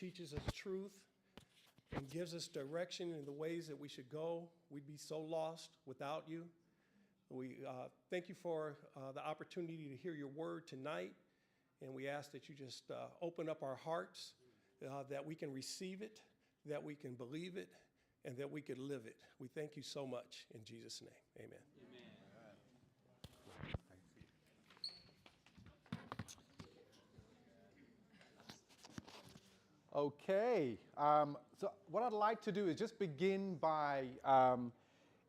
teaches us truth and gives us direction in the ways that we should go. We'd be so lost without you. We thank you for the opportunity to hear your word tonight, and we ask that you just open up our hearts, that we can receive it, that we can believe it, and that we could live it. We thank you so much. In Jesus' name, amen. Okay, so what I'd like to do is just begin by,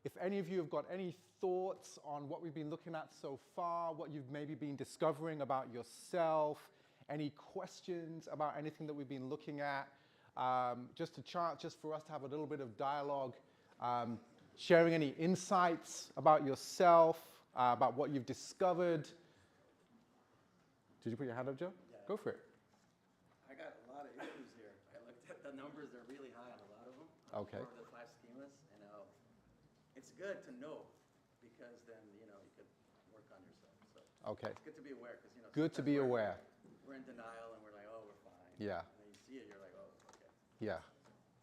if any of you have got any thoughts on what we've been looking at so far, what you've maybe been discovering about yourself, any questions about anything that we've been looking at, just a chance just for us to have a little bit of dialogue, sharing any insights about yourself, about what you've discovered. Did you put your hand up, Joe? Yeah. Go for it. I got a lot of issues here. I looked at the numbers, they're really high on a lot of them. Okay. For the 5 schemas, and it's good to know, because then, you could work on yourself. So Okay. it's good to be aware, because, Good to be aware. We're in denial, and we're like, oh, we're fine. Yeah. And then you see it, you're like, oh, okay. Yeah.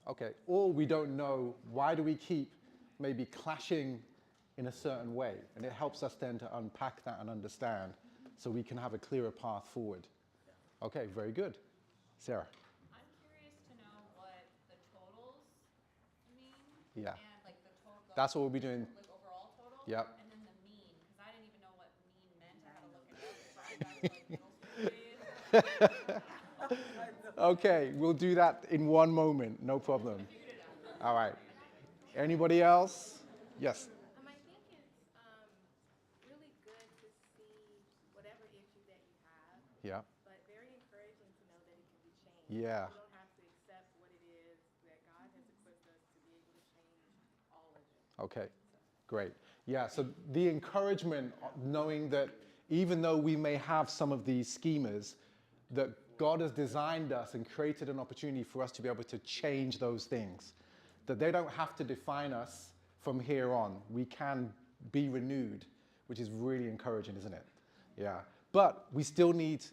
Okay. Or we don't know, why do we keep maybe clashing in a certain way? And it helps us then to unpack that and understand so we can have a clearer path forward. Yeah. Okay, very good. Sarah. I'm curious to know what the totals mean. Yeah. And like the total. That's what we'll be doing. Like overall total. Yep. And then the mean, because I didn't even know what mean meant. I had to look it up. So I got like middle school days. Okay, we'll do that in one moment. No problem. All right. Anybody else? Yes. I think it's really good to see whatever issue that you have, Yeah. but very encouraging to know that it can be changed. Yeah. You don't have to accept what it is that God has equipped us to be able to change all of it. Okay, great. Yeah, so the encouragement, knowing that even though we may have some of these schemas, that God has designed us and created an opportunity for us to be able to change those things. That they don't have to define us from here on. We can be renewed, which is really encouraging, isn't it? Yeah. But we still need,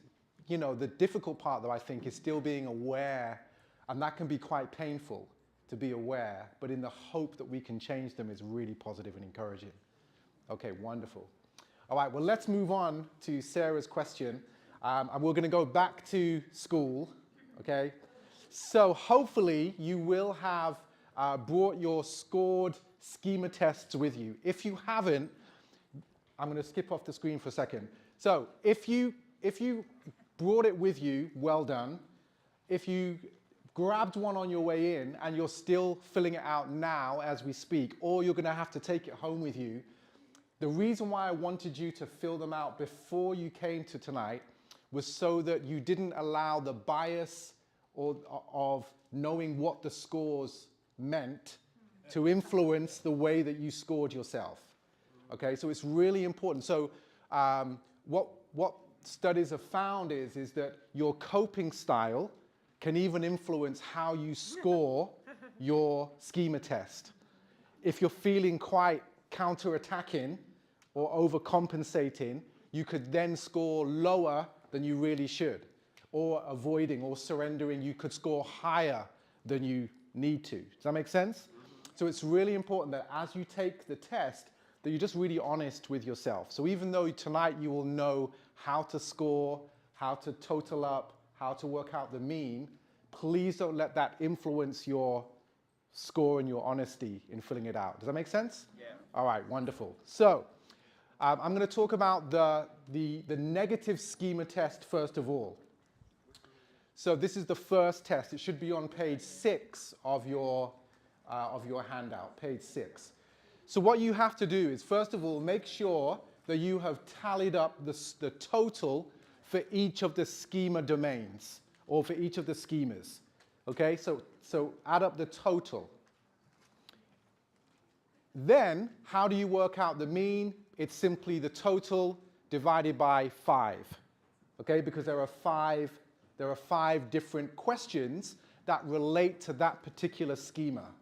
the difficult part, though, I think, is still being aware, and that can be quite painful to be aware, but in the hope that we can change them is really positive and encouraging. Okay, wonderful. All right, well, let's move on to Sarah's question. And we're going to go back to school, okay? So hopefully you will have brought your scored schema tests with you. If you haven't, I'm going to skip off the screen for a second. So if you brought it with you, well done. If you grabbed one on your way in and you're still filling it out now as we speak, or you're going to have to take it home with you, the reason why I wanted you to fill them out before you came to tonight was so that you didn't allow the bias of knowing what the scores meant to influence the way that you scored yourself. Okay, so it's really important. So what studies have found is that your coping style can even influence how you score your schema test. If you're feeling quite counter-attacking or overcompensating, you could then score lower than you really should. Or avoiding or surrendering, you could score higher than you need to. Does that make sense? So it's really important that as you take the test, that you're just really honest with yourself. So even though tonight you will know how to score, how to total up, how to work out the mean, please don't let that influence your score and your honesty in filling it out. Does that make sense? Yeah. All right, wonderful. So I'm going to talk about the negative schema test first of all. So this is the first test. It should be on page 6 of your handout, page 6. So what you have to do is, first of all, make sure that you have tallied up the total for each of the schema domains, or for each of the schemas. Okay, so add up the total. Then, how do you work out the mean? It's simply the total divided by 5. Okay, because there are 5 different questions that relate to that particular schema.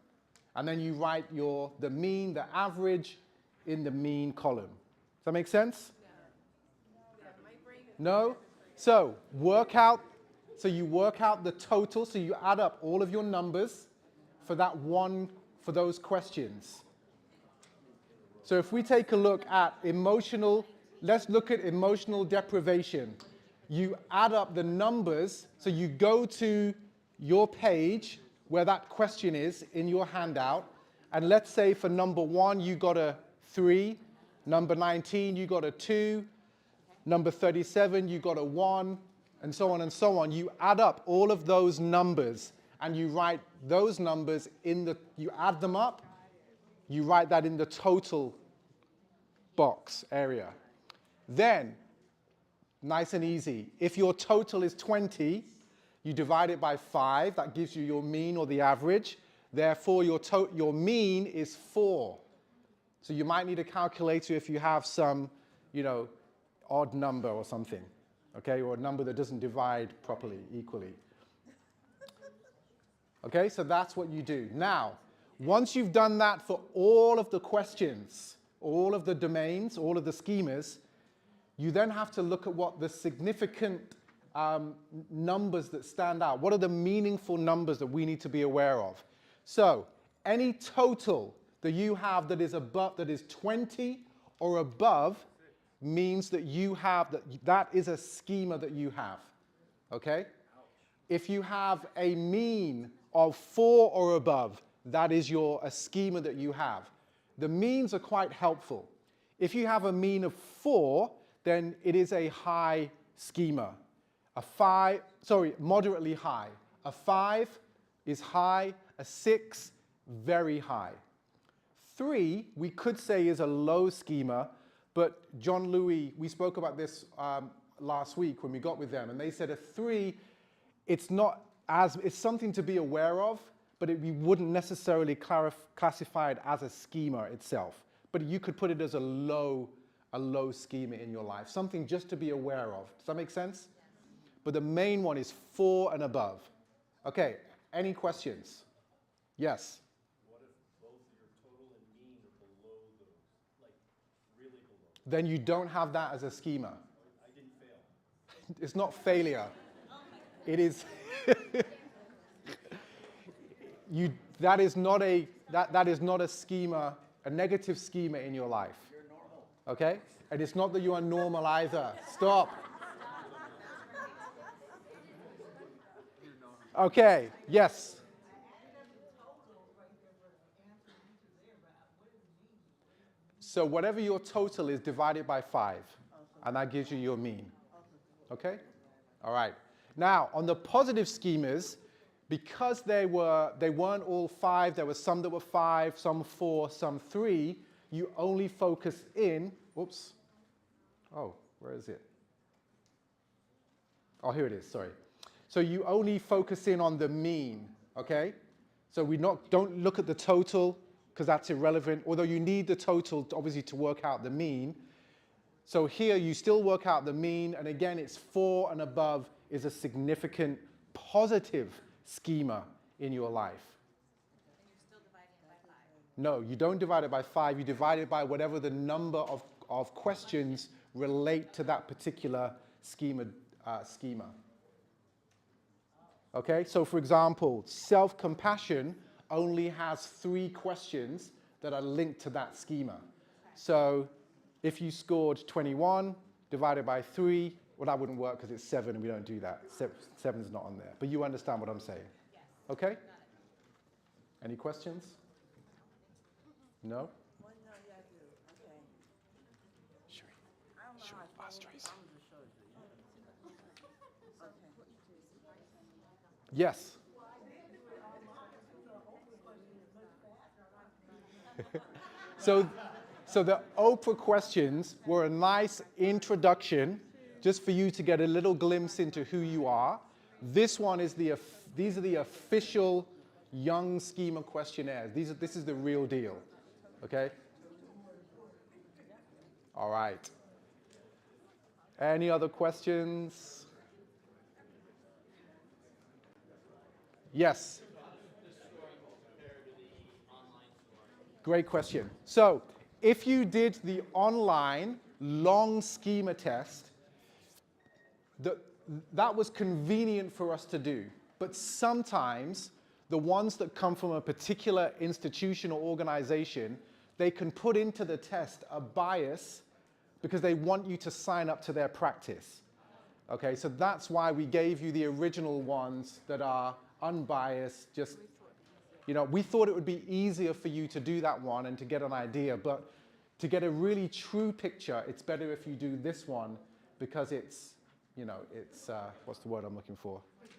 And then you write the mean, the average in the mean column. Does that make sense? Yeah, my brain is No? So work out So you work out the total, so you add up all of your numbers for those questions. So if we take a look at let's look at emotional deprivation. You add up the numbers, so you go to your page where that question is in your handout, and let's say for number 1 you got a 3, number 19 you got a 2, number 37 you got a 1, and so on and so on. You add up all of those numbers and you write those numbers you add them up, you write that in the total box area. Then, nice and easy, if your total is 20, you divide it by 5, that gives you your mean or the average. Therefore, your mean is 4. So you might need a calculator if you have some, odd number or something, okay, or a number that doesn't divide properly, equally. Okay, so that's what you do. Now, once you've done that for all of the questions, all of the domains, all of the schemas, you then have to look at what the significant numbers that stand out. What are the meaningful numbers that we need to be aware of? So, any total that you have that is 20 or above means that that is a schema that you have. Okay? If you have a mean of 4 or above, that is a schema that you have. The means are quite helpful. If you have a mean of 4, then it is a high schema. Moderately high. A 5 is high, a 6, very high. 3, we could say is a low schema, but John Louis, we spoke about this last week when we got with them, and they said a 3, it's something to be aware of, but we wouldn't necessarily classify it as a schema itself. But you could put it as a low schema in your life, something just to be aware of. Does that make sense? But the main one is 4 and above. Okay, any questions? Yes? What if both your total and mean are below those, like really below? Then you don't have that as a schema. I didn't fail. It's not failure. It is... that is not a schema, a negative schema in your life. You're normal. Okay? And it's not that you are normal either. Stop. Okay, yes. So whatever your total is, divide it by 5. And that gives you your mean. Okay? All right. Now, on the positive schemas, because they weren't all 5, there were some that were 5, some 4, some 3, you only focus in, whoops. Oh, where is it? Oh, here it is, sorry. So you only focus in on the mean, okay? So don't look at the total, because that's irrelevant, although you need the total, obviously, to work out the mean. So here, you still work out the mean, and again, it's 4 and above is a significant positive schema in your life. And you're still dividing it by 5. No, you don't divide it by 5, you divide it by whatever the number of questions relate to that particular schema. Okay, so for example, self-compassion only has 3 questions that are linked to that schema. So if you scored 21 divided by 3, well, that wouldn't work because it's 7 and we don't do that. 7 is not on there. But you understand what I'm saying. Yes. Okay? Got it. Any questions? No? Well, no, yeah, I do. Okay. Sure. I don't know Sure. how Ask to Tracy. I'm just showing you. Okay. Yes. So the Oprah questions were a nice introduction just for you to get a little glimpse into who you are. This one is these are the official Young Schema questionnaires. This is the real deal. Okay? All right. Any other questions? Yes. Great question. So, if you did the online long schema test, that was convenient for us to do. But sometimes the ones that come from a particular institution or organization, they can put into the test a bias because they want you to sign up to their practice. Okay, so that's why we gave you the original ones that are unbiased. Just, we thought it would be easier for you to do that one and to get an idea, but to get a really true picture, it's better if you do this one because it's, what's the word I'm looking for? It's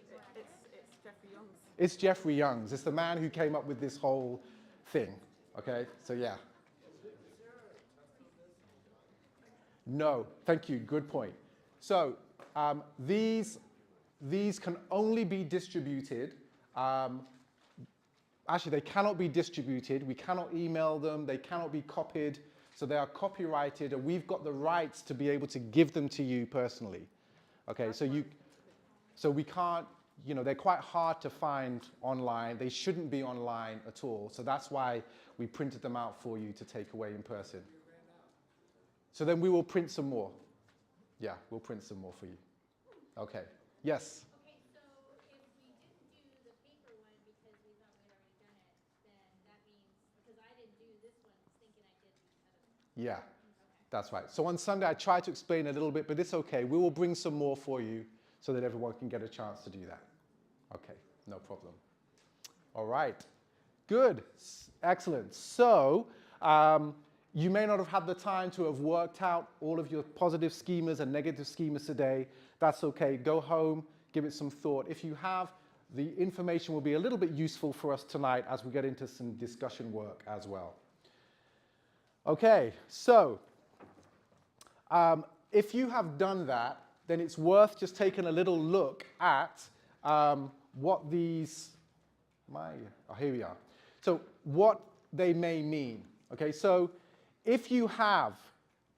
Jeffrey Young's. It's Jeffrey Young's. It's the man who came up with this whole thing. Okay, so yeah. No, thank you, good point. So these can only be distributed. Actually, they cannot be distributed. We cannot email them. They cannot be copied. So they are copyrighted, and we've got the rights to be able to give them to you personally. Okay, so we can't, they're quite hard to find online. They shouldn't be online at all. So that's why we printed them out for you to take away in person. So then we will print some more. Yeah, we'll print some more for you. Okay, yes? Okay, so if we didn't do the paper one because we thought we'd already done it, then that means, because I didn't do this one thinking I did the other one. Yeah, that's right. So on Sunday, I tried to explain a little bit, but it's okay. We will bring some more for you so that everyone can get a chance to do that. Okay, no problem. All right, good, excellent. So you may not have had the time to have worked out all of your positive schemas and negative schemas today. That's okay. Go home, give it some thought. If you have, the information will be a little bit useful for us tonight as we get into some discussion work as well. Okay, so if you have done that, then it's worth just taking a little look at what these, here we are. So what they may mean. Okay, so if you have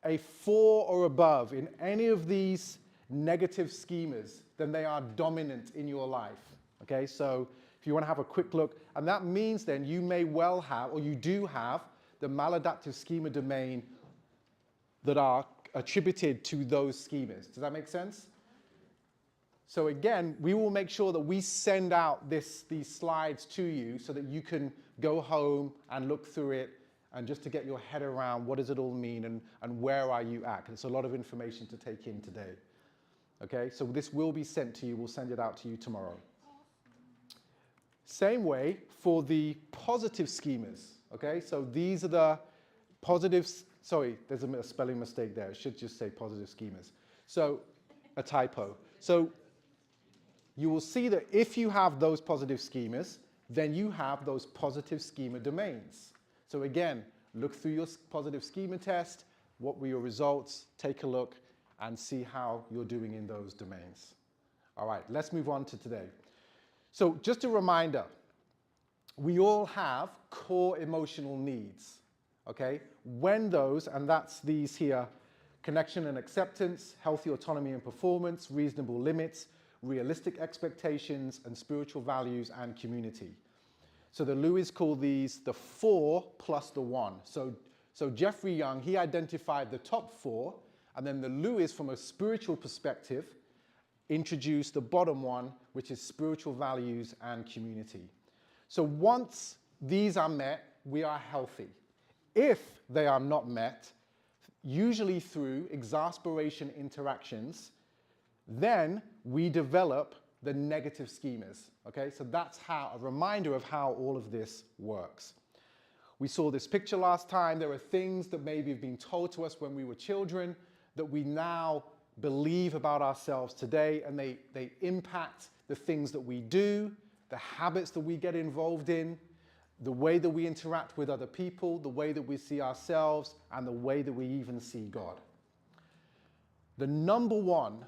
a 4 or above in any of these negative schemas, then they are dominant in your life. Okay, so if you want to have a quick look, and that means then you may well have, or you do have, the maladaptive schema domain that are attributed to those schemas. Does that make sense? So again, we will make sure that we send out these slides to you so that you can go home and look through it and just to get your head around what does it all mean and where are you at. 'Cause it's a lot of information to take in today. Okay, so this will be sent to you. We'll send it out to you tomorrow. Same way for the positive schemas. Okay, so these are the positives. Sorry, there's a spelling mistake there. It should just say positive schemas. So a typo. So you will see that if you have those positive schemas, then you have those positive schema domains. So again, look through your positive schema test. What were your results? Take a look and see how you're doing in those domains. All right, let's move on to today. So just a reminder, we all have core emotional needs, okay? When those, and that's these here, connection and acceptance, healthy autonomy and performance, reasonable limits, realistic expectations, and spiritual values and community. So the Lewis called these the 4 plus the 1. So Jeffrey Young, he identified the top 4, and then the Lewis, from a spiritual perspective, introduced the bottom one, which is spiritual values and community. So once these are met, we are healthy. If they are not met, usually through exasperation interactions, then we develop the negative schemas, okay? So that's how, a reminder of how all of this works. We saw this picture last time. There are things that maybe have been told to us when we were children that we now believe about ourselves today, and they impact the things that we do, the habits that we get involved in, the way that we interact with other people, the way that we see ourselves, and the way that we even see God. The number one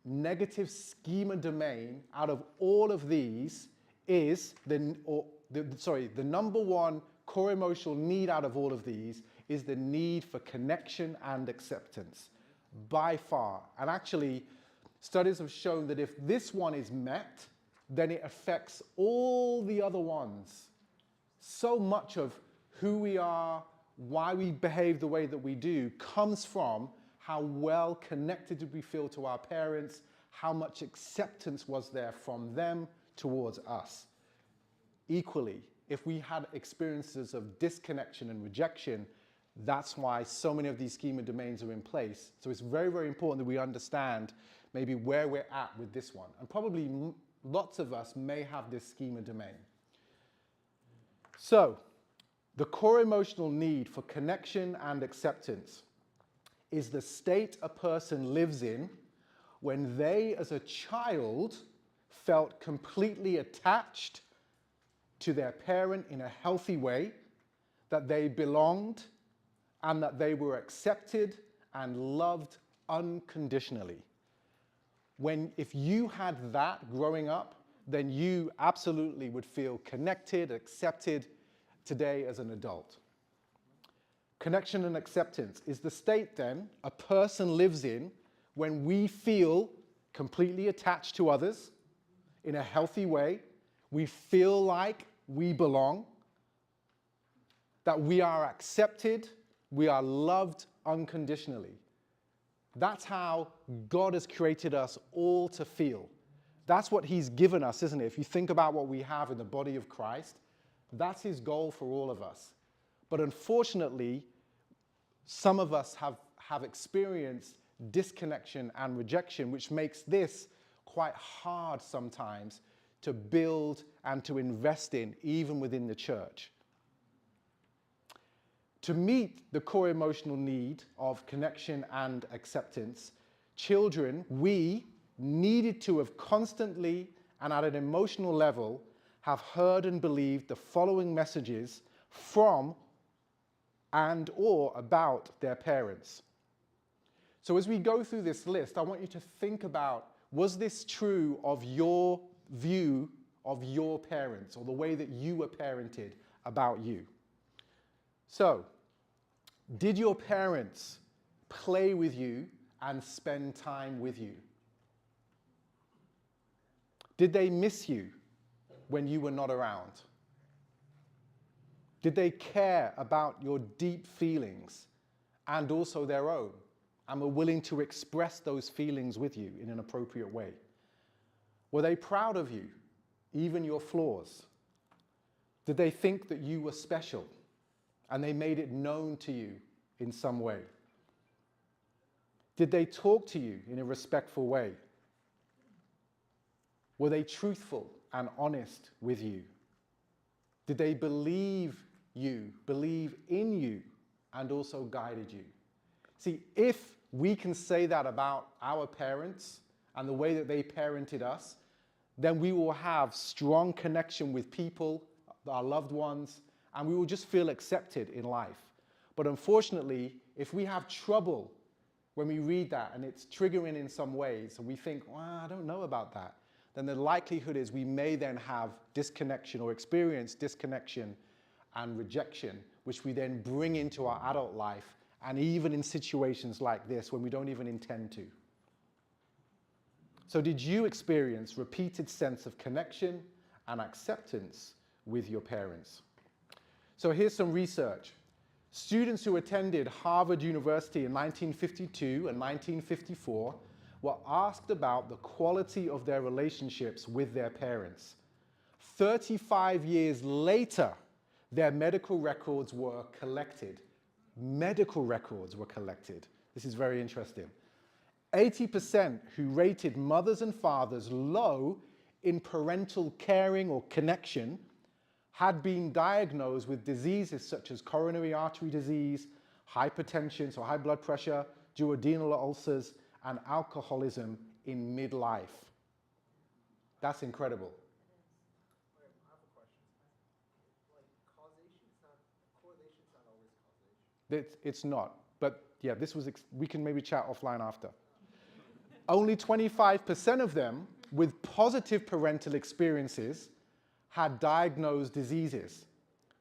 negative schema domain out of all of these is the number one core emotional need out of all of these is the need for connection and acceptance, by far. And actually, studies have shown that if this one is met, then it affects all the other ones. So much of who we are, why we behave the way that we do, comes from how well connected we feel to our parents, how much acceptance was there from them towards us. Equally, if we had experiences of disconnection and rejection, that's why so many of these schema domains are in place. So it's very, very important that we understand maybe where we're at with this one. And probably lots of us may have this schema domain. So the core emotional need for connection and acceptance is the state a person lives in when they, as a child, felt completely attached to their parent in a healthy way, that they belonged, and that they were accepted and loved unconditionally. If you had that growing up, then you absolutely would feel connected, accepted today as an adult. Connection and acceptance is the state then a person lives in when we feel completely attached to others in a healthy way. We feel like we belong, that we are accepted, we are loved unconditionally. That's how God has created us all to feel. That's what he's given us, isn't it? If you think about what we have in the body of Christ, that's his goal for all of us. But unfortunately, some of us have experienced disconnection and rejection, which makes this quite hard sometimes to build and to invest in, even within the church. To meet the core emotional need of connection and acceptance, children, we needed to have constantly and at an emotional level have heard and believed the following messages from and or about their parents. So as we go through this list, I want you to think about, was this true of your view of your parents or the way that you were parented about you? So, did your parents play with you and spend time with you? Did they miss you when you were not around? Did they care about your deep feelings and also their own, and were willing to express those feelings with you in an appropriate way? Were they proud of you, even your flaws? Did they think that you were special and they made it known to you in some way? Did they talk to you in a respectful way? Were they truthful and honest with you? Did they believe in you, and also guided you? See, if we can say that about our parents and the way that they parented us, then we will have strong connection with people, our loved ones, and we will just feel accepted in life. But unfortunately, if we have trouble when we read that and it's triggering in some ways, and we think, well, I don't know about that, then the likelihood is we may then have disconnection or experience disconnection and rejection, which we then bring into our adult life, and even in situations like this when we don't even intend to. So did you experience repeated sense of connection and acceptance with your parents? So here's some research. Students who attended Harvard University in 1952 and 1954 were asked about the quality of their relationships with their parents. 35 years later, their medical records were collected. Medical records were collected. This is very interesting. 80% who rated mothers and fathers low in parental caring or connection had been diagnosed with diseases such as coronary artery disease, hypertension, so high blood pressure, duodenal ulcers, and alcoholism in midlife. That's incredible. I have a question. Like causation, correlation's not always causation. It's not, but yeah, we can maybe chat offline after. Only 25% of them with positive parental experiences had diagnosed diseases.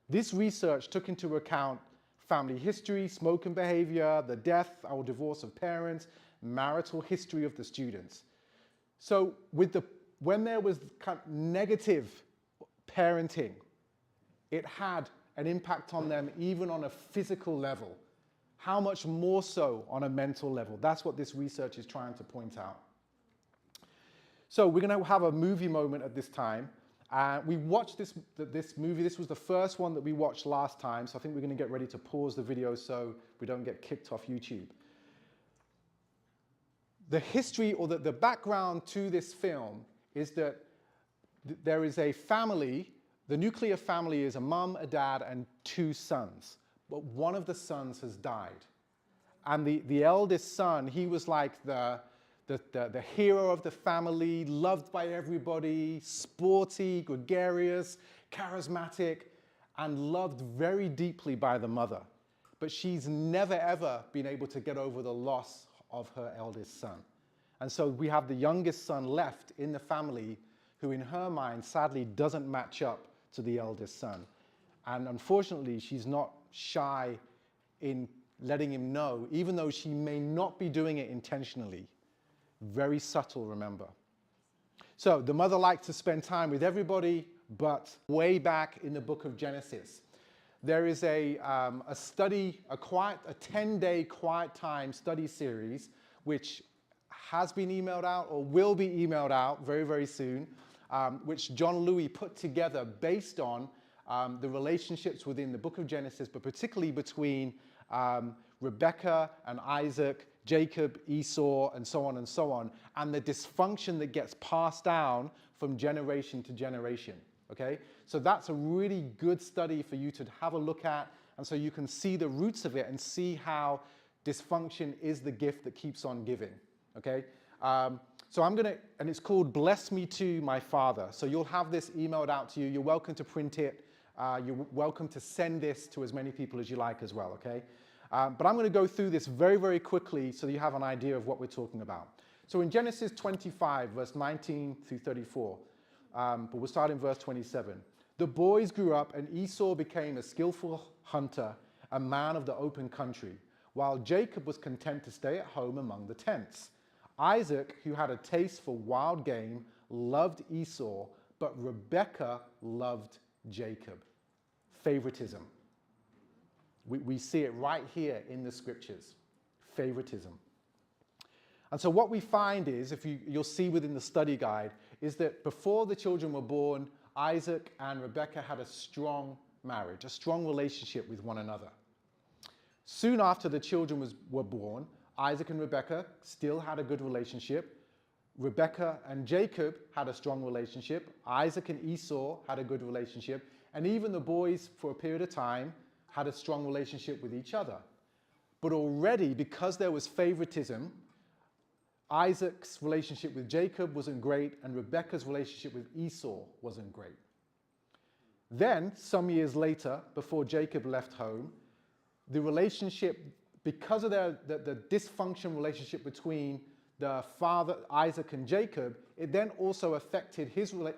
This research took into account family history, smoking behavior, the death or divorce of parents, marital history of the students. So when there was kind of negative parenting, it had an impact on them even on a physical level. How much more so on a mental level? That's what this research is trying to point out. So we're going to have a movie moment at this time. We watched this movie. This was the first one that we watched last time, so I think we're going to get ready to pause the video so we don't get kicked off YouTube. The history or the background to this film is that there is a family. The nuclear family is a mum, a dad, and 2 sons. But one of the sons has died. And the eldest son, he was like the hero of the family, loved by everybody, sporty, gregarious, charismatic, and loved very deeply by the mother. But she's never, ever been able to get over the loss of her eldest son. And so we have the youngest son left in the family who in her mind sadly doesn't match up to the eldest son. And unfortunately, she's not shy in letting him know, even though she may not be doing it intentionally. Very subtle, remember. So the mother liked to spend time with everybody, but way back in the book of Genesis, there is a 10-day quiet time study series, which has been emailed out or will be emailed out very, very soon, which John Louis put together based on the relationships within the book of Genesis, but particularly between Rebecca and Isaac, Jacob, Esau, and so on, and the dysfunction that gets passed down from generation to generation, okay? So that's a really good study for you to have a look at, and so you can see the roots of it and see how dysfunction is the gift that keeps on giving, okay? So I'm gonna, and it's called Bless Me to My Father. So you'll have this emailed out to you. You're welcome to print it. You're welcome to send this to as many people as you like as well, okay? But I'm going to go through this very, very quickly so you have an idea of what we're talking about. So in Genesis 25, verse 19 through 34, but we'll start in verse 27. The boys grew up and Esau became a skillful hunter, a man of the open country, while Jacob was content to stay at home among the tents. Isaac, who had a taste for wild game, loved Esau, but Rebekah loved Jacob. Favoritism. We see it right here in the scriptures. Favoritism. And so what we find is, if you'll see within the study guide, is that before the children were born, Isaac and Rebekah had a strong marriage, a strong relationship with one another. Soon after the children were born, Isaac and Rebekah still had a good relationship. Rebekah and Jacob had a strong relationship. Isaac and Esau had a good relationship. And even the boys, for a period of time, had a strong relationship with each other. But already, because there was favoritism, Isaac's relationship with Jacob wasn't great, and Rebekah's relationship with Esau wasn't great. Then, some years later, before Jacob left home, the relationship, because of the dysfunctional relationship between the father, Isaac and Jacob, it then also affected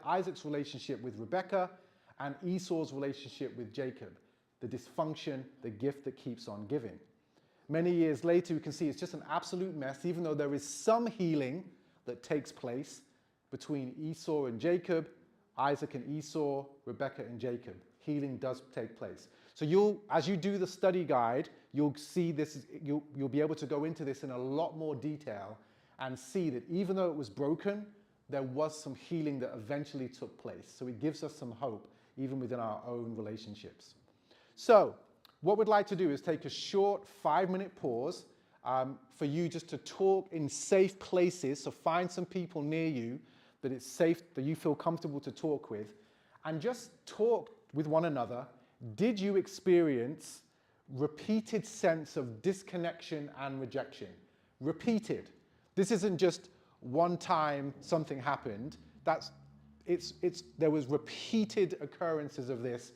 Isaac's relationship with Rebekah and Esau's relationship with Jacob. The dysfunction, the gift that keeps on giving. Many years later, we can see it's just an absolute mess, even though there is some healing that takes place between Esau and Jacob, Isaac and Esau, Rebekah and Jacob. Healing does take place. So as you do the study guide, you'll see this, you'll be able to go into this in a lot more detail and see that even though it was broken, there was some healing that eventually took place. So it gives us some hope, even within our own relationships. So what we'd like to do is take a short 5-minute pause for you just to talk in safe places. So find some people near you that it's safe, that you feel comfortable to talk with, and just talk with one another. Did you experience repeated sense of disconnection and rejection? Repeated. This isn't just one time something happened. There was repeated occurrences of this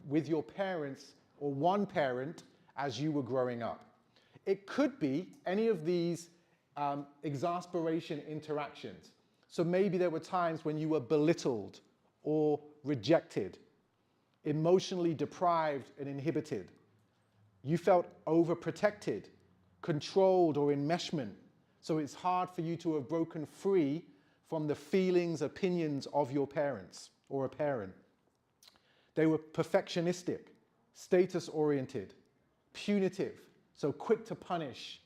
with your parents or one parent as you were growing up. It could be any of these exasperation interactions. So maybe there were times when you were belittled or rejected, emotionally deprived and inhibited. You felt overprotected, controlled, or enmeshment. So it's hard for you to have broken free from the feelings, opinions of your parents or a parent. They were perfectionistic, status-oriented, punitive, so quick to punish,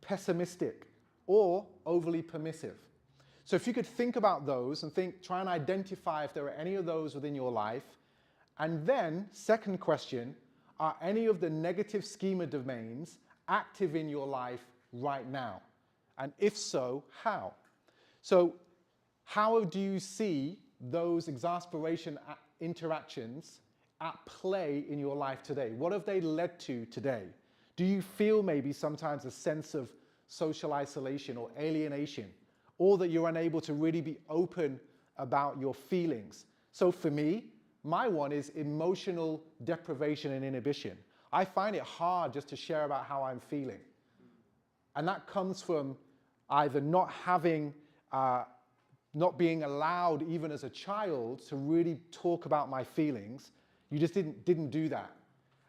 pessimistic, or overly permissive. So if you could think about those and try and identify if there are any of those within your life. And then, second question, are any of the negative schema domains active in your life right now? And if so, how? So how do you see those exasperation interactions at play in your life today? What have they led to today? Do you feel maybe sometimes a sense of social isolation or alienation, or that you're unable to really be open about your feelings? So for me, my one is emotional deprivation and inhibition. I find it hard just to share about how I'm feeling. And that comes from either not having, not being allowed even as a child to really talk about my feelings. You just didn't do that.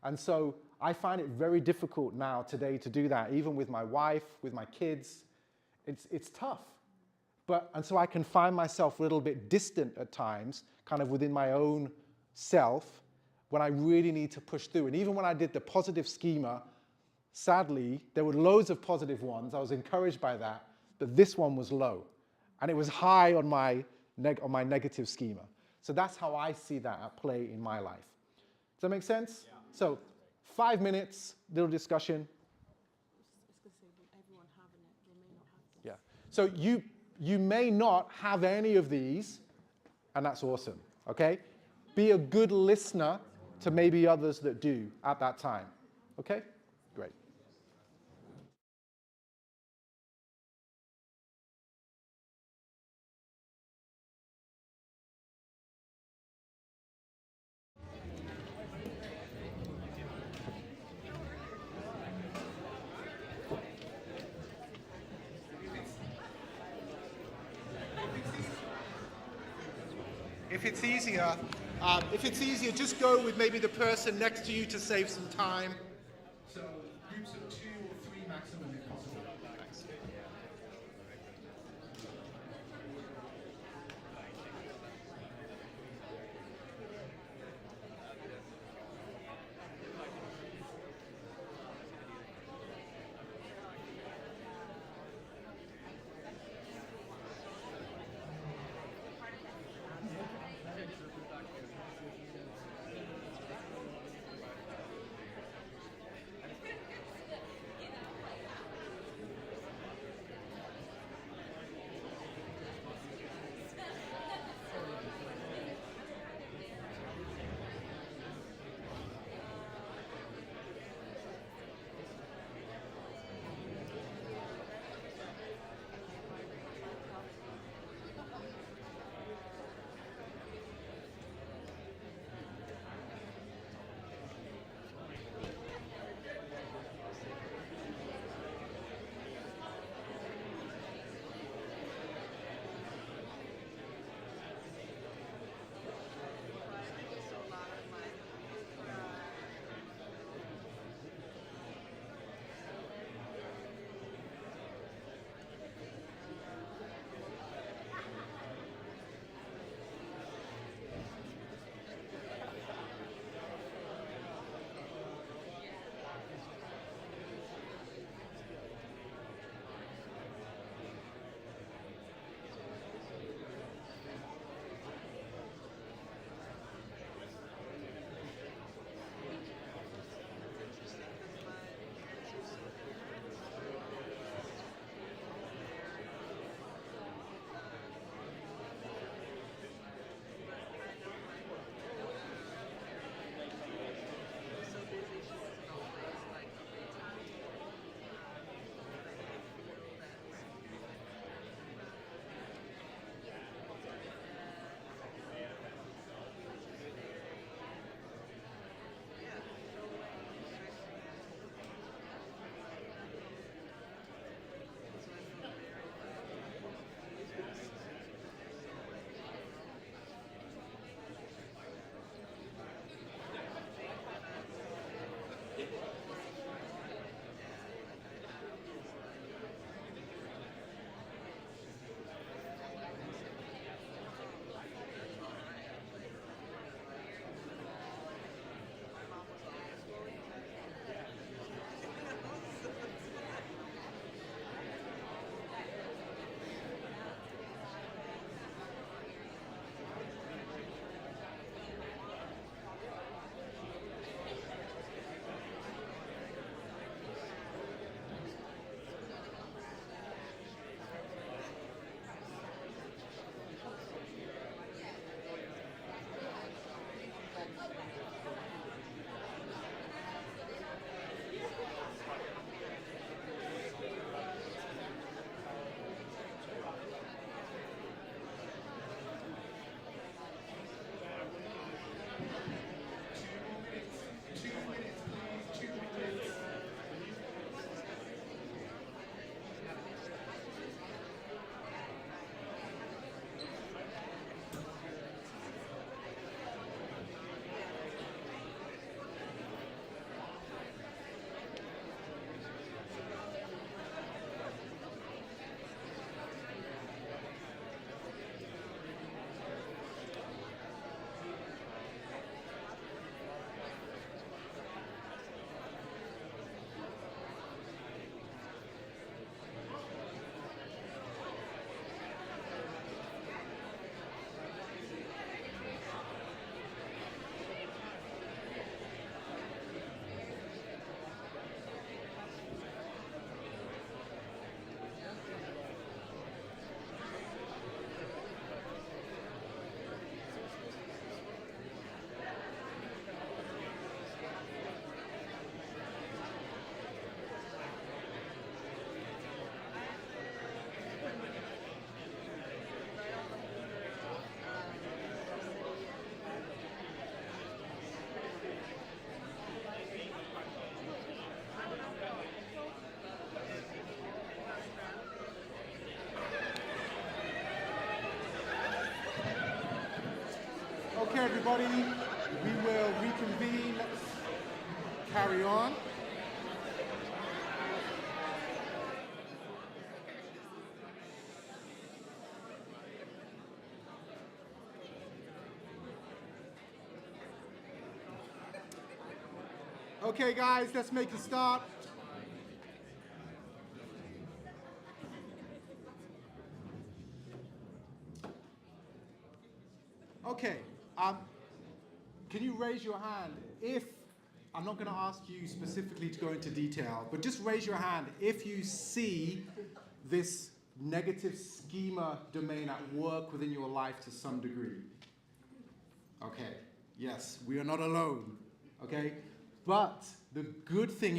And so I find it very difficult now today to do that, even with my wife, with my kids. It's tough. And so I can find myself a little bit distant at times, kind of within my own self, when I really need to push through. And even when I did the positive schema, sadly, there were loads of positive ones. I was encouraged by that, but this one was low. And it was high on my negative schema. So that's how I see that at play in my life. Does that make sense? Yeah. So 5 minutes, little discussion. It's going to say, will everyone having it? They may not have this. Yeah. So you may not have any of these, and that's awesome, okay? Be a good listener to maybe others that do at that time, okay? Great. If it's easier, just go with maybe the person next to you to save some time. So groups of 2 or 3 maximum if possible. everybody. We will reconvene. Let's carry on. Okay, guys, let's make a start. Okay, can you raise your hand if, I'm not going to ask you specifically to go into detail, but just raise your hand if you see this negative schema domain at work within your life to some degree. Okay, yes, we are not alone, okay? But the good thing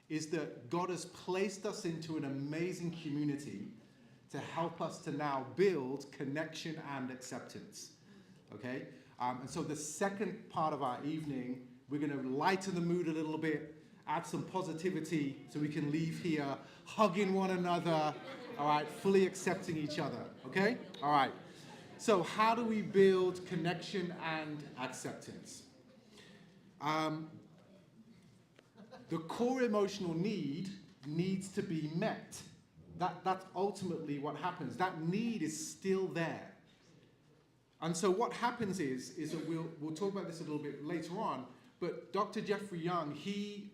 is that God has placed us into an amazing community to help us to now build connection and acceptance. Okay? And so the second part of our evening, we're going to lighten the mood a little bit, add some positivity so we can leave here hugging one another, all right, fully accepting each other. Okay? All right. So how do we build connection and acceptance? The core emotional need needs to be met. That's ultimately what happens. That need is still there. And so what happens is that we'll talk about this a little bit later on, but Dr. Jeffrey Young, he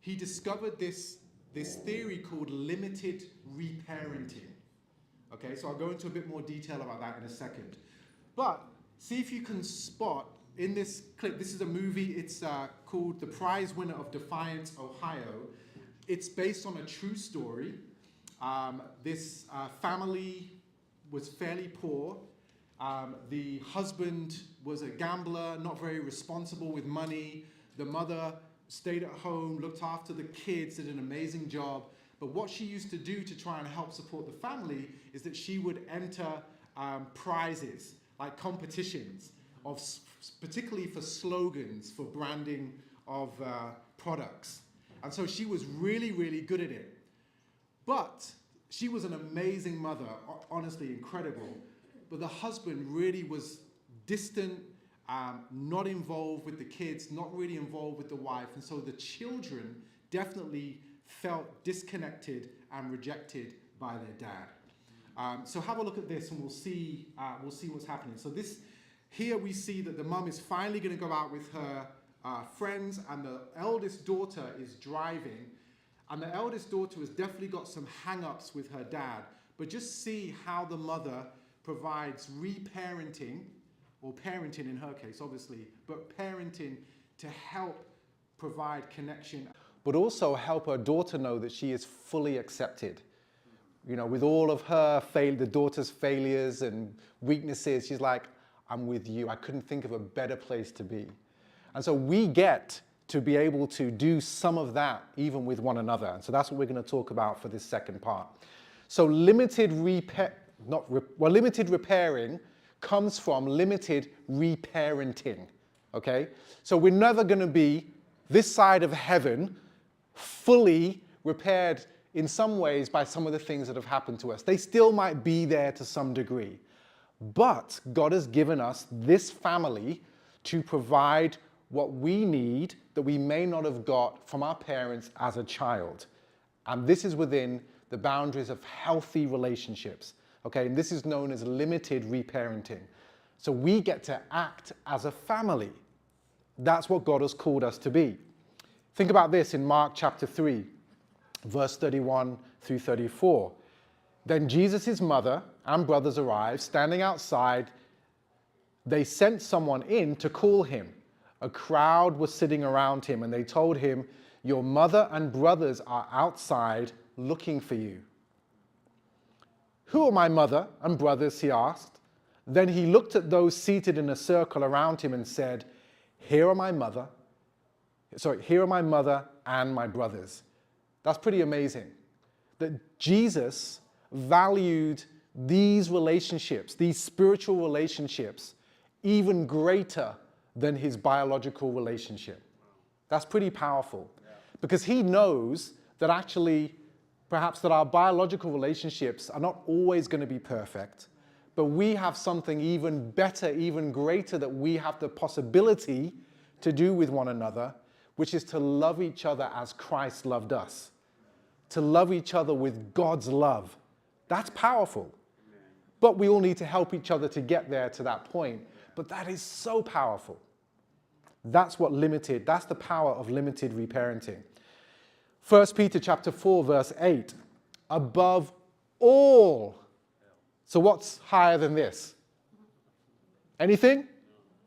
discovered this theory called limited reparenting. Okay, so I'll go into a bit more detail about that in a second. But see if you can spot in this clip, this is a movie, it's called The Prize Winner of Defiance, Ohio. It's based on a true story. This family was fairly poor. The husband was a gambler, not very responsible with money. The mother stayed at home, looked after the kids, did an amazing job. But what she used to do to try and help support the family is that she would enter prizes, like competitions, particularly for slogans, for branding of products. And so she was really, really good at it. But she was an amazing mother, honestly incredible. But the husband really was distant, not involved with the kids, not really involved with the wife. And so the children definitely felt disconnected and rejected by their dad. So have a look at this and we'll see what's happening. So here we see that the mum is finally going to go out with her friends, and the eldest daughter is driving. And the eldest daughter has definitely got some hang-ups with her dad. But just see how the mother provides reparenting, or parenting in her case, obviously, but parenting to help provide connection. But also help her daughter know that she is fully accepted. You know, with all of her the daughter's failures and weaknesses, she's like, I'm with you. I couldn't think of a better place to be. And so we get to be able to do some of that even with one another. And so that's what we're going to talk about for this second part. So limited repairing comes from limited reparenting. Okay? So we're never going to be this side of heaven fully repaired in some ways by some of the things that have happened to us. They still might be there to some degree. But God has given us this family to provide what we need that we may not have got from our parents as a child. And this is within the boundaries of healthy relationships. Okay, and this is known as limited reparenting. So we get to act as a family. That's what God has called us to be. Think about this in Mark chapter 3, verse 31 through 34. Then Jesus' mother and brothers arrived, standing outside. They sent someone in to call him. A crowd was sitting around him, and they told him, your mother and brothers are outside looking for you. Who are my mother and brothers? He asked. Then he looked at those seated in a circle around him and said, here are my mother and my brothers. That's pretty amazing. That Jesus valued these relationships, these spiritual relationships, even greater than his biological relationship. That's pretty powerful. Because he knows that actually, perhaps that our biological relationships are not always going to be perfect, but we have something even better, even greater that we have the possibility to do with one another, which is to love each other as Christ loved us. To love each other with God's love. That's powerful. But we all need to help each other to get there to that point. But that is so powerful. That's the power of limited reparenting. 1 Peter chapter 4, verse 8. Above all. So what's higher than this? Anything?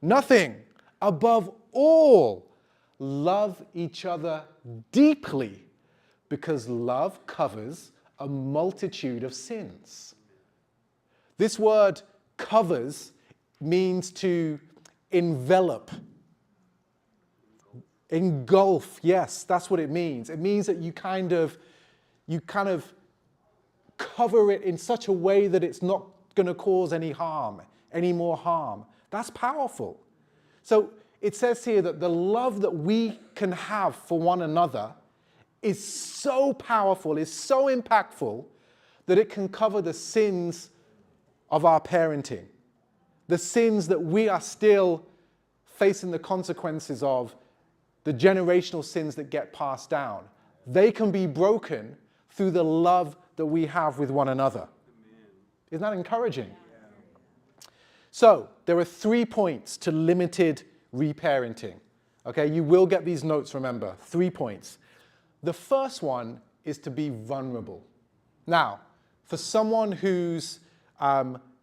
Nothing. Above all, love each other deeply, because love covers a multitude of sins. This word covers means to envelop, engulf. Yes, that's what it means. It means that you kind of cover it in such a way that it's not going to cause any harm, any more harm. That's powerful. So it says here that the love that we can have for one another is so powerful, is so impactful, that it can cover the sins of our parenting, the sins that we are still facing the consequences of, the generational sins that get passed down. They can be broken through the love that we have with one another. Isn't that encouraging? So, there are 3 points to limited reparenting. Okay, you will get these notes, remember. 3 points. The first one is to be vulnerable. Now, for someone whose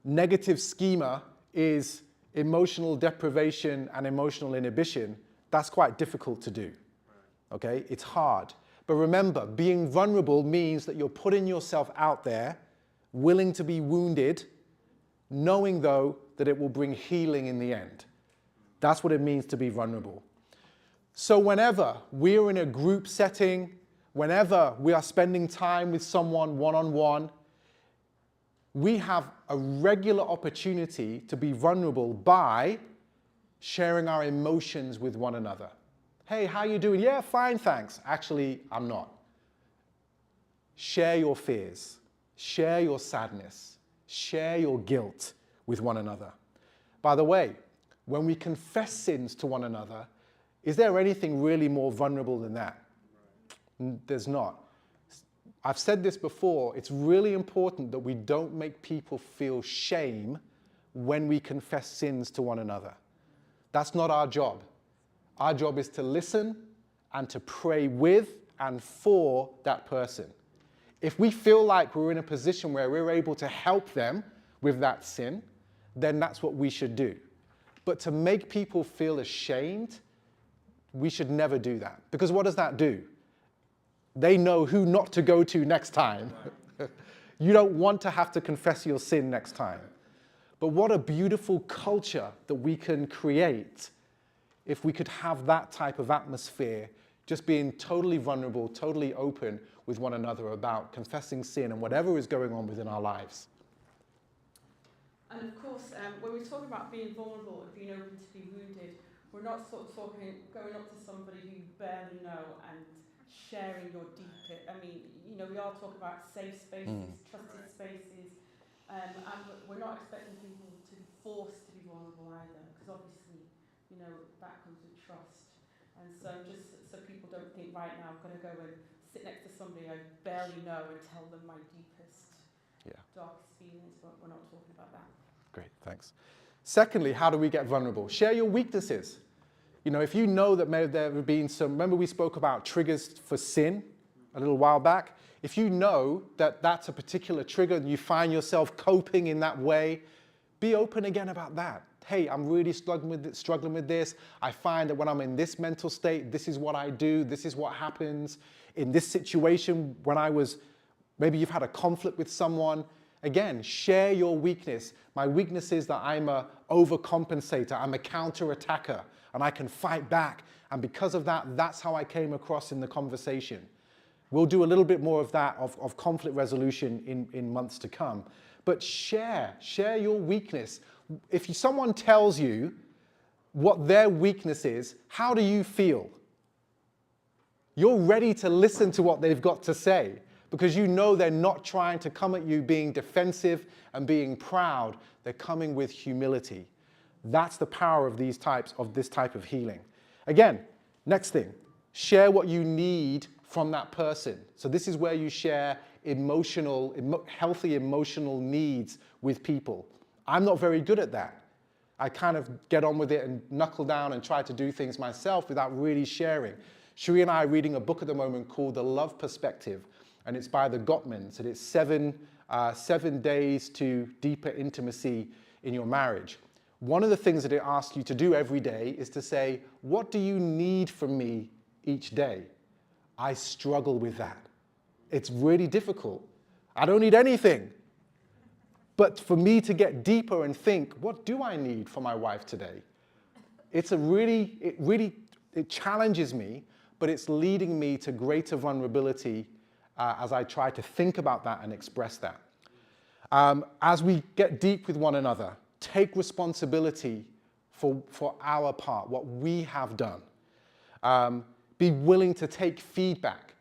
negative schema is emotional deprivation and emotional inhibition, that's quite difficult to do. Okay, it's hard. But remember, being vulnerable means that you're putting yourself out there, willing to be wounded, knowing though that it will bring healing in the end. That's what it means to be vulnerable. So whenever we're in a group setting, whenever we are spending time with someone one-on-one, we have a regular opportunity to be vulnerable by sharing our emotions with one another. Hey, how you doing? Yeah, fine, thanks. Actually, I'm not. Share your fears. Share your sadness. Share your guilt with one another. By the way, when we confess sins to one another, is there anything really more vulnerable than that? There's not. I've said this before, it's really important that we don't make people feel shame when we confess sins to one another. That's not our job. Our job is to listen and to pray with and for that person. If we feel like we're in a position where we're able to help them with that sin, then that's what we should do. But to make people feel ashamed, we should never do that. Because what does that do? They know who not to go to next time. You don't want to have to confess your sin next time. But what a beautiful culture that we can create if we could have that type of atmosphere, just being totally vulnerable, totally open with one another about confessing sin and whatever is going on within our lives. And of course, when we talk about being vulnerable and being open to be wounded, we're not sort of talking, going up to somebody who you barely know and sharing your deep, we are talking about safe spaces, trusted spaces, and we're not expecting people to be forced to be vulnerable either, because obviously, that comes with trust. And so just so people don't think, right now, I'm going to go and sit next to somebody I barely know and tell them my deepest, darkest feelings, but we're not talking about that. Great, thanks. Secondly, how do we get vulnerable? Share your weaknesses. If you know that maybe there have been remember we spoke about triggers for sin a little while back? If you know that that's a particular trigger and you find yourself coping in that way, be open again about that. Hey, I'm really struggling with this. I find that when I'm in this mental state, this is what I do, this is what happens. In this situation, maybe you've had a conflict with someone, again, share your weakness. My weakness is that I'm a overcompensator, I'm a counter-attacker, and I can fight back. And because of that, that's how I came across in the conversation. We'll do a little bit more of that, of conflict resolution in months to come. But share your weakness. If someone tells you what their weakness is, how do you feel? You're ready to listen to what they've got to say. because you know they're not trying to come at you being defensive and being proud. They're coming with humility. That's the power of this type of healing. Again, next thing, share what you need from that person. So this is where you share healthy emotional needs with people. I'm not very good at that. I kind of get on with it and knuckle down and try to do things myself without really sharing. Sheree and I are reading a book at the moment called The Love Perspective, and it's by the Gottmans, and it's 7 days to deeper intimacy in your marriage. One of the things that it asks you to do every day is to say, what do you need from me each day? I struggle with that. It's really difficult. I don't need anything. But for me to get deeper and think, what do I need from my wife today? It challenges me, but it's leading me to greater vulnerability as I try to think about that and express that. As we get deep with one another, take responsibility for our part, what we have done. Be willing to take feedback.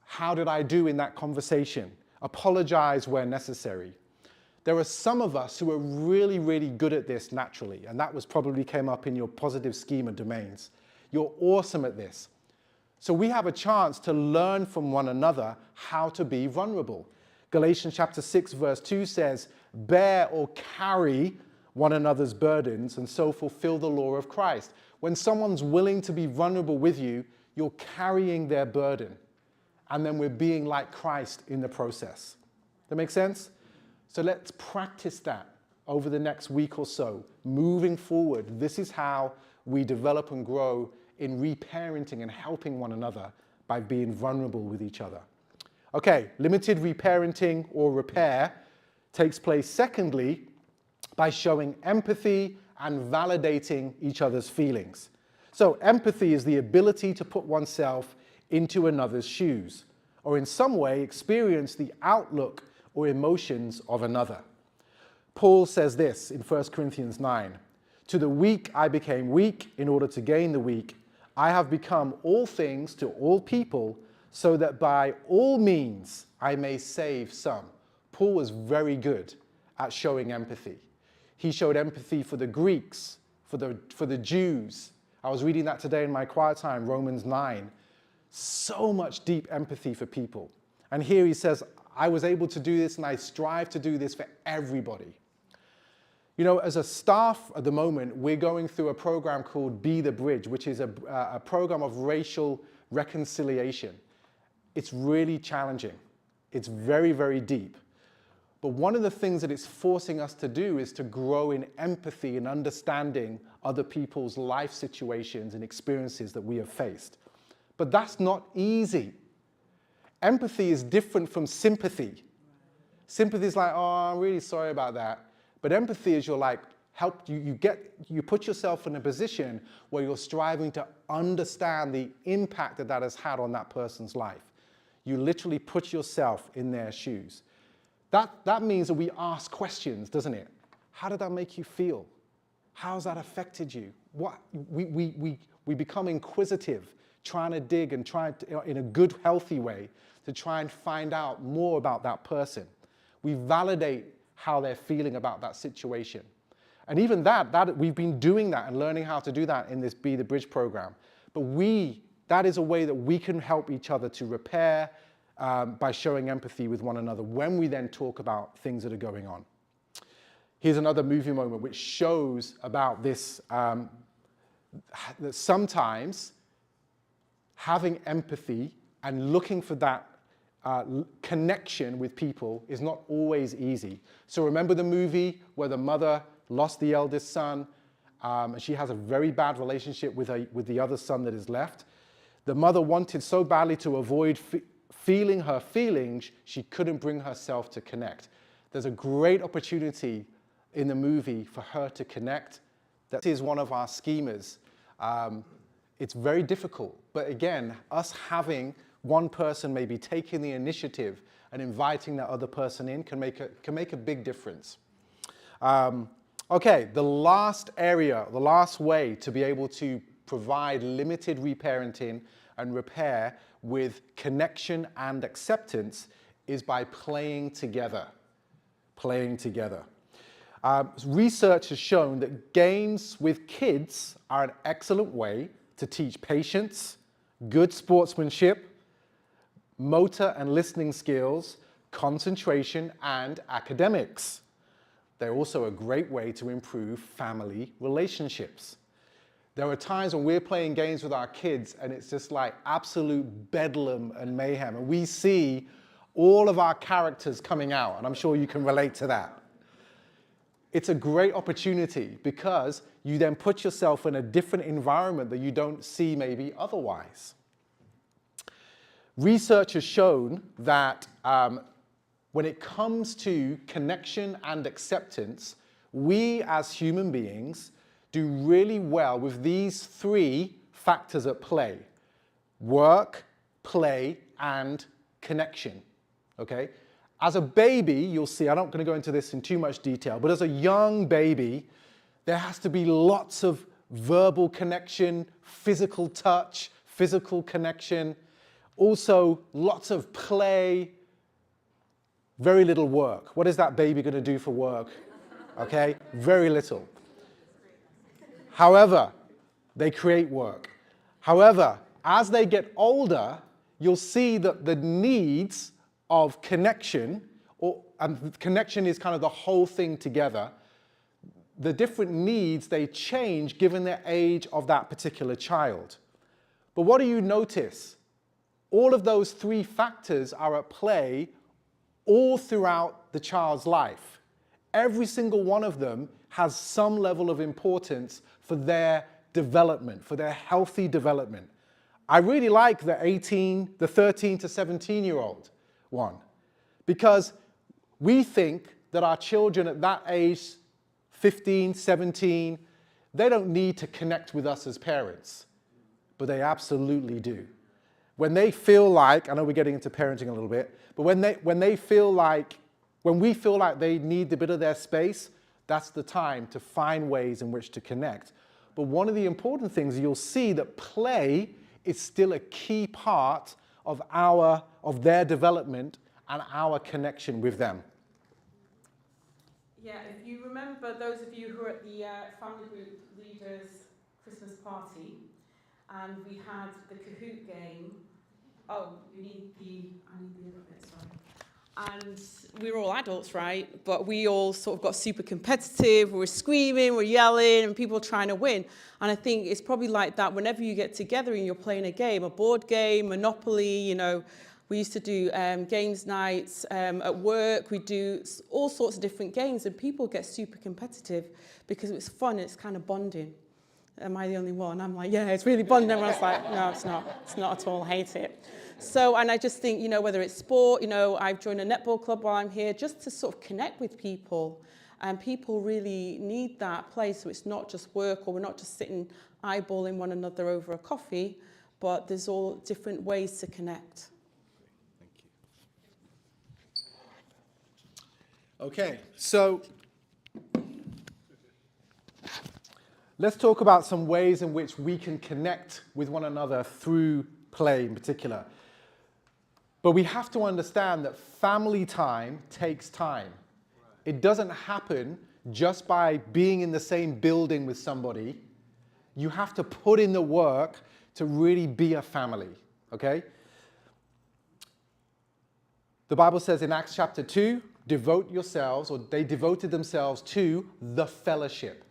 How did I do in that conversation? Apologize where necessary. There are some of us who are really, really good at this naturally, and that probably came up in your positive schema domains. You're awesome at this. So we have a chance to learn from one another how to be vulnerable. Galatians chapter 6 verse 2 says, bear or carry one another's burdens and so fulfill the law of Christ. When someone's willing to be vulnerable with you, you're carrying their burden. And then we're being like Christ in the process. That make sense? So let's practice that over the next week or so. Moving forward, this is how we develop and grow in reparenting and helping one another by being vulnerable with each other. Okay, limited reparenting or repair takes place secondly by showing empathy and validating each other's feelings. So empathy is the ability to put oneself into another's shoes, or in some way experience the outlook or emotions of another. Paul says this in 1 Corinthians 9, to the weak I became weak in order to gain the weak. I have become all things to all people so that by all means I may save some. Paul was very good at showing empathy. He showed empathy for the Greeks, for the Jews. I was reading that today in my quiet time, Romans 9. So much deep empathy for people. And here he says, I was able to do this and I strive to do this for everybody. You know, as a staff at the moment, we're going through a program called Be the Bridge, which is a program of racial reconciliation. It's really challenging. It's very, very deep. But one of the things that it's forcing us to do is to grow in empathy and understanding other people's life situations and experiences that we have faced. But that's not easy. Empathy is different from sympathy. Sympathy is like, oh, I'm really sorry about that. But empathy is you're like, you put yourself in a position where you're striving to understand the impact that has had on that person's life. You literally put yourself in their shoes. That means that we ask questions, doesn't it? How did that make you feel? How's that affected you? We become inquisitive, trying to dig and trying to, in a good, healthy way, to try and find out more about that person. We validate how they're feeling about that situation. And even that we've been doing that and learning how to do that in this Be the Bridge program. But that is a way that we can help each other to repair by showing empathy with one another when we then talk about things that are going on. Here's another movie moment which shows about this, that sometimes having empathy and looking for that connection with people is not always easy. So remember the movie where the mother lost the eldest son, and she has a very bad relationship with the other son that is left. The mother wanted so badly to avoid feeling her feelings, she couldn't bring herself to connect. There's a great opportunity in the movie for her to connect. That is one of our schemas. It's very difficult, but again, us having one person maybe taking the initiative and inviting that other person in can make a big difference. Okay, the last area, the last way to be able to provide limited reparenting and repair with connection and acceptance is by playing together. Playing together. Research has shown that games with kids are an excellent way to teach patience, good sportsmanship, motor and listening skills, concentration, and academics. They're also a great way to improve family relationships. There are times when we're playing games with our kids and it's just like absolute bedlam and mayhem, and we see all of our characters coming out, and I'm sure you can relate to that. It's a great opportunity because you then put yourself in a different environment that you don't see maybe otherwise. Research has shown that when it comes to connection and acceptance, we as human beings do really well with these three factors at play: work, play, and connection. Okay? As a baby, you'll see, I'm not going to go into this in too much detail, but as a young baby, there has to be lots of verbal connection, physical touch, physical connection, also lots of play, very little work. What is that baby going to do for work? Okay? Very little. However, they create work. However, as they get older, you'll see that the needs of connection, and connection is kind of the whole thing together, the different needs, they change given the age of that particular child. But what do you notice? All of those three factors are at play all throughout the child's life. Every single one of them has some level of importance for their development, for their healthy development. I really like the 13 to 17-year-old one, because we think that our children at that age, 15, 17, they don't need to connect with us as parents, but they absolutely do. When they feel like, I know we're getting into parenting a little bit, but when we feel like they need a bit of their space, that's the time to find ways in which to connect. But one of the important things, you'll see that play is still a key part of their development and our connection with them. Yeah, if you remember, those of you who were at the family group leaders Christmas party, and we had the Kahoot game. Oh, I need the other bit, sorry. And we were all adults, right? But we all sort of got super competitive. We were screaming, we're yelling, and people trying to win. And I think it's probably like that whenever you get together and you're playing a game, a board game, Monopoly, you know. We used to do games nights at work. We do all sorts of different games, and people get super competitive because it's fun. It's kind of bonding. Am I the only one? I'm like, yeah, it's really bonding. Everyone's like, no, it's not. It's not at all. I hate it. So, and I just think, you know, whether it's sport, you know, I've joined a netball club while I'm here just to sort of connect with people. And people really need that place. So it's not just work, or we're not just sitting eyeballing one another over a coffee, but there's all different ways to connect. Okay, so let's talk about some ways in which we can connect with one another through play in particular. But we have to understand that family time takes time. It doesn't happen just by being in the same building with somebody. You have to put in the work to really be a family, okay? The Bible says in Acts chapter 2, devote yourselves, or they devoted themselves to the fellowship.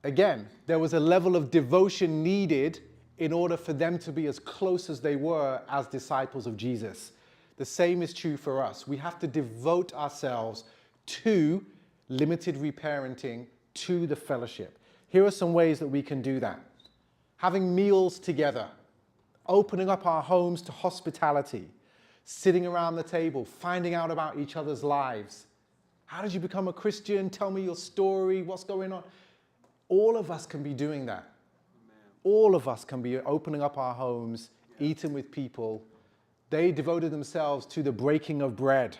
Again, there was a level of devotion needed in order for them to be as close as they were as disciples of Jesus. The same is true for us. We have to devote ourselves to limited reparenting, to the fellowship. Here are some ways that we can do that. Having meals together, opening up our homes to hospitality, sitting around the table, finding out about each other's lives. How did you become a Christian? Tell me your story. What's going on? All of us can be doing that. All of us can be opening up our homes, eating with people. They devoted themselves to the breaking of bread.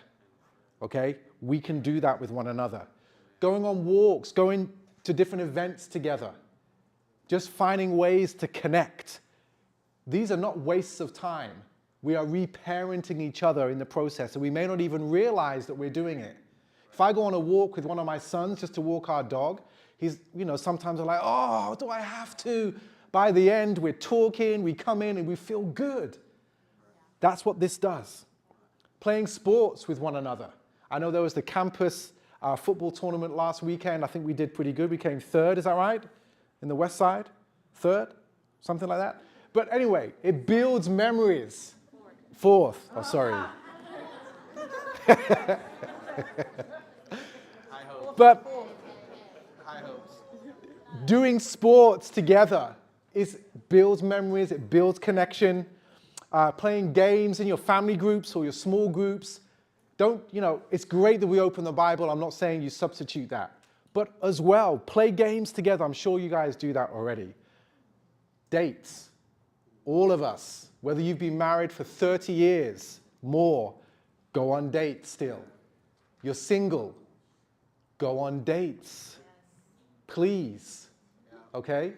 Okay? We can do that with one another. Going on walks, going to different events together. Just finding ways to connect. These are not wastes of time. We are reparenting each other in the process, and we may not even realize that we're doing it. If I go on a walk with one of my sons just to walk our dog, he's, sometimes I'm like, oh, do I have to? By the end, we're talking, we come in and we feel good. That's what this does. Playing sports with one another. I know there was the campus football tournament last weekend. I think we did pretty good. We came third, is that right? In the Westside? Third? Something like that. But anyway, it builds memories. Fourth. Oh, sorry. But doing sports together builds memories, it builds connection. Playing games in your family groups or your small groups. It's great that we open the Bible. I'm not saying you substitute that. But as well, play games together. I'm sure you guys do that already. Dates. All of us, whether you've been married for 30 years, more, go on dates still. You're single, go on dates. Please. Okay?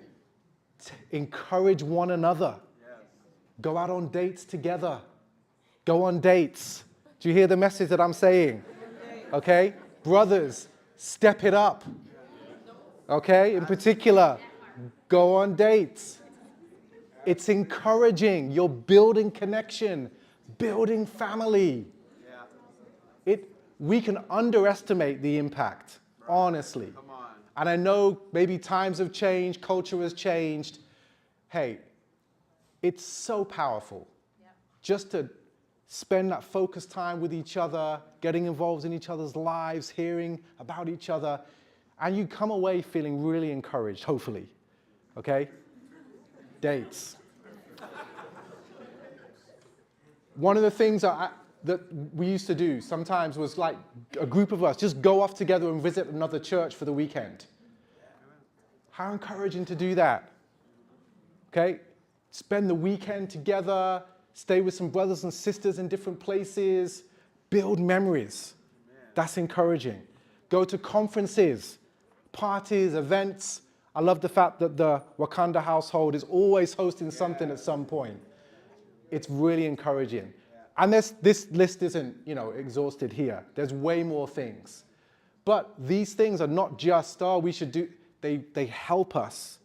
Encourage one another. Go out on dates together. Go on dates. Do you hear the message that I'm saying? Okay? Brothers, step it up. Okay? In particular, go on dates. It's encouraging. You're building connection, building family. We can underestimate the impact, honestly. And I know maybe times have changed, culture has changed. Hey, it's so powerful. Just to spend that focused time with each other, getting involved in each other's lives, hearing about each other, and you come away feeling really encouraged, hopefully. Okay? Dates. One of the things that we used to do sometimes was like a group of us just go off together and visit another church for the weekend. How encouraging to do that. Okay? Spend the weekend together, stay with some brothers and sisters in different places, build memories. That's encouraging. Go to conferences, parties, events. I love the fact that the Wakanda household is always hosting something at some point. It's really encouraging. And this list isn't, exhausted here. There's way more things. But these things are not just, we should do, they help us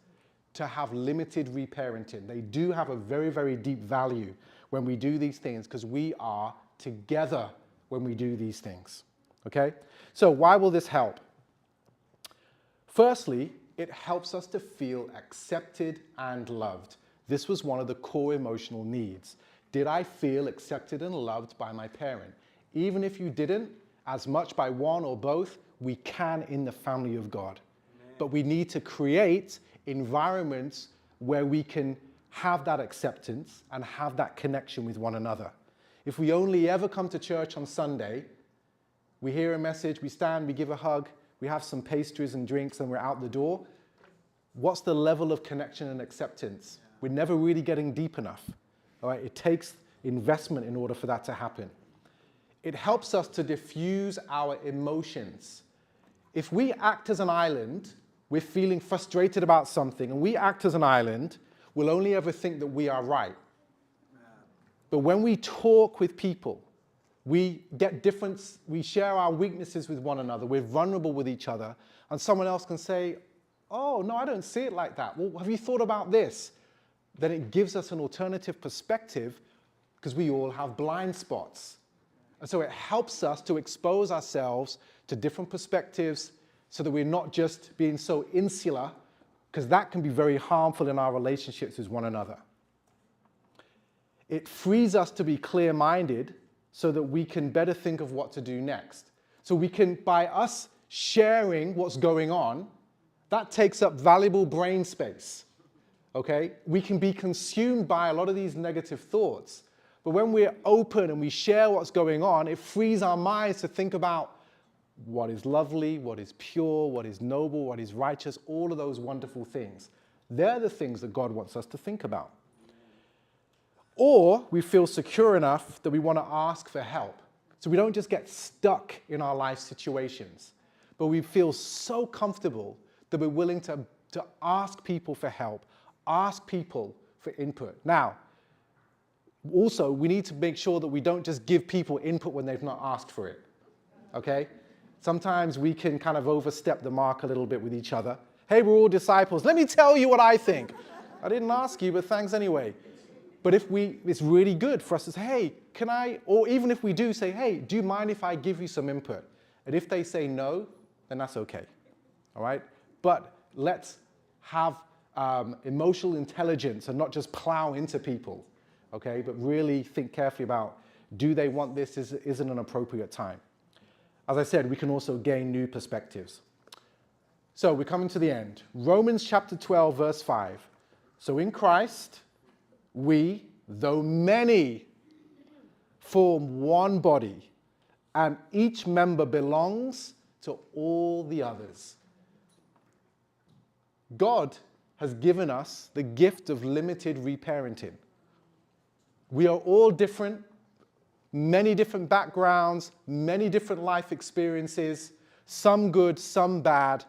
to have limited reparenting. They do have a very, very deep value when we do these things because we are together when we do these things. Okay? So why will this help? Firstly, it helps us to feel accepted and loved. This was one of the core emotional needs. Did I feel accepted and loved by my parent? Even if you didn't, as much by one or both, we can in the family of God. Amen. But we need to create environments where we can have that acceptance and have that connection with one another. If we only ever come to church on Sunday, we hear a message, we stand, we give a hug, we have some pastries and drinks and we're out the door, what's the level of connection and acceptance? We're never really getting deep enough. All right? It takes investment in order for that to happen. It helps us to diffuse our emotions. If we act as an island, we're feeling frustrated about something, and we act as an island, we'll only ever think that we are right. But when we talk with people, we share our weaknesses with one another, we're vulnerable with each other, and someone else can say, oh, no, I don't see it like that. Well, have you thought about this? Then it gives us an alternative perspective because we all have blind spots. And so it helps us to expose ourselves to different perspectives so that we're not just being so insular, because that can be very harmful in our relationships with one another. It frees us to be clear-minded so that we can better think of what to do next. So we can, by us sharing what's going on, that takes up valuable brain space. Okay? We can be consumed by a lot of these negative thoughts. But when we're open and we share what's going on, it frees our minds to think about what is lovely, what is pure, what is noble, what is righteous, all of those wonderful things. They're the things that God wants us to think about. Or we feel secure enough that we want to ask for help. So we don't just get stuck in our life situations, but we feel so comfortable that we're willing to ask people for help, ask people for input. Now, Also, we need to make sure that we don't just give people input when they've not asked for it, okay? Sometimes we can kind of overstep the mark a little bit with each other. Hey, we're all disciples. Let me tell you what I think. I didn't ask you, but thanks anyway. But it's really good for us to say, hey, can I, or even if we do say, hey, do you mind if I give you some input? And if they say no, then that's okay, all right? But let's have emotional intelligence and not just plow into people, okay? But really think carefully about, do they want this? Is it an appropriate time? As I said, we can also gain new perspectives. So we're coming to the end. Romans chapter 12, verse 5. So in Christ, we, though many, form one body, and each member belongs to all the others. God has given us the gift of limited reparenting. We are all different, many different backgrounds, many different life experiences, some good, some bad,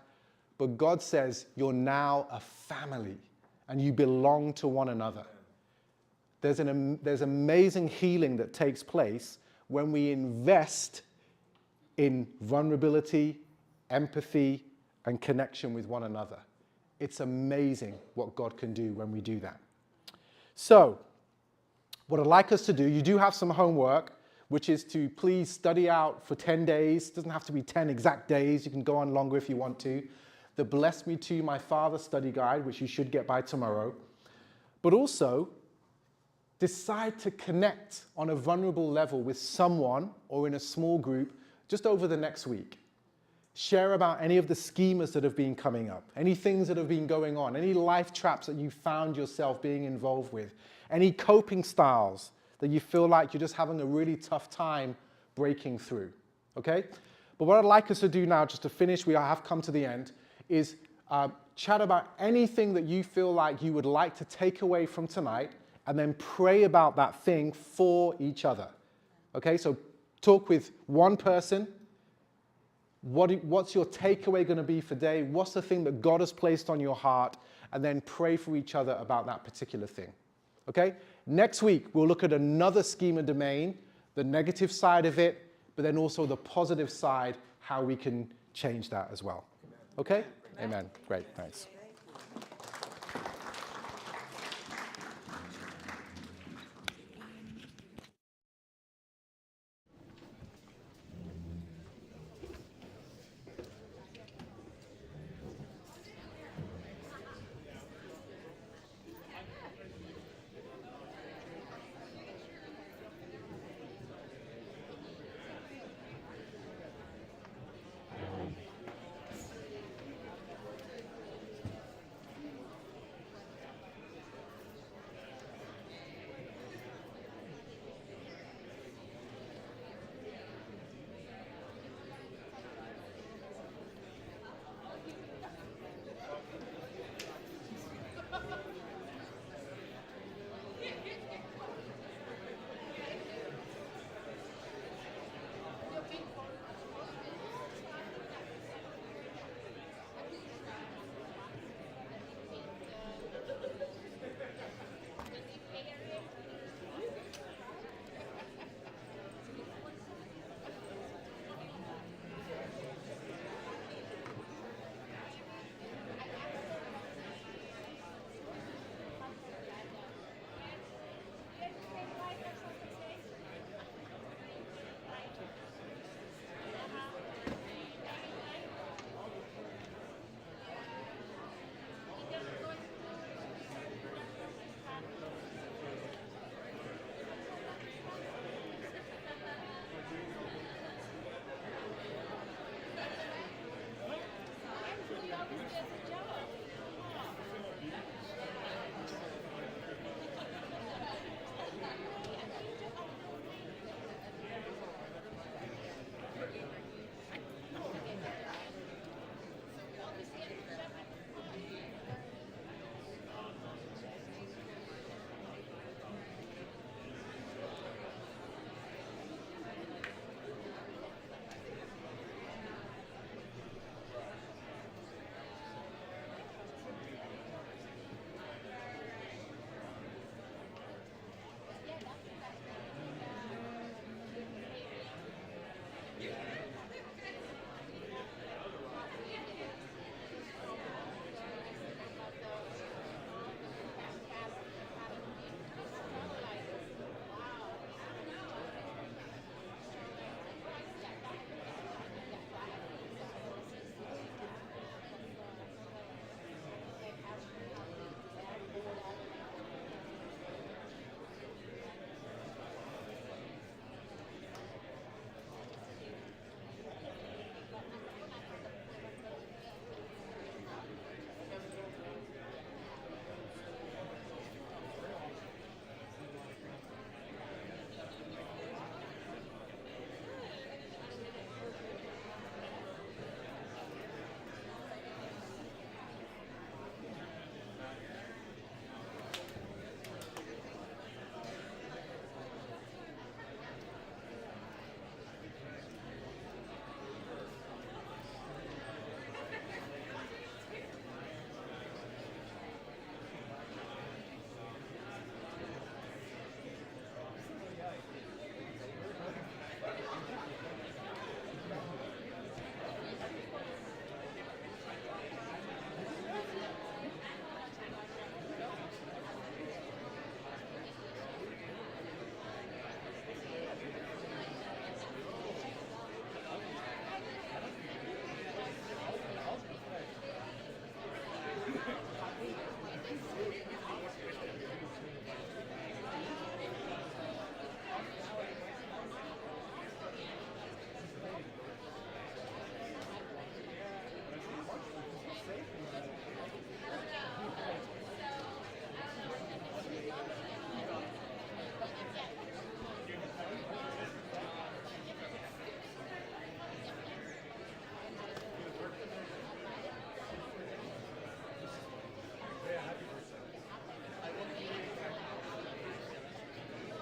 but God says you're now a family and you belong to one another. There's amazing healing that takes place when we invest in vulnerability, empathy, and connection with one another. It's amazing what God can do when we do that. So, what I'd like us to do, you do have some homework, which is to please study out for 10 days. It doesn't have to be 10 exact days. You can go on longer if you want to. The Bless Me To My Father study guide, which you should get by tomorrow. But also, decide to connect on a vulnerable level with someone or in a small group just over the next week. Share about any of the schemas that have been coming up, any things that have been going on, any life traps that you found yourself being involved with, any coping styles that you feel like you're just having a really tough time breaking through, okay? But what I'd like us to do now, just to finish, we have come to the end, is chat about anything that you feel like you would like to take away from tonight, and then pray about that thing for each other, okay? So talk with one person. What's your takeaway going to be for today? What's the thing that God has placed on your heart? And then pray for each other about that particular thing. Okay? Next week, we'll look at another schema domain, the negative side of it, but then also the positive side, how we can change that as well. Okay? Amen. Great. Thanks.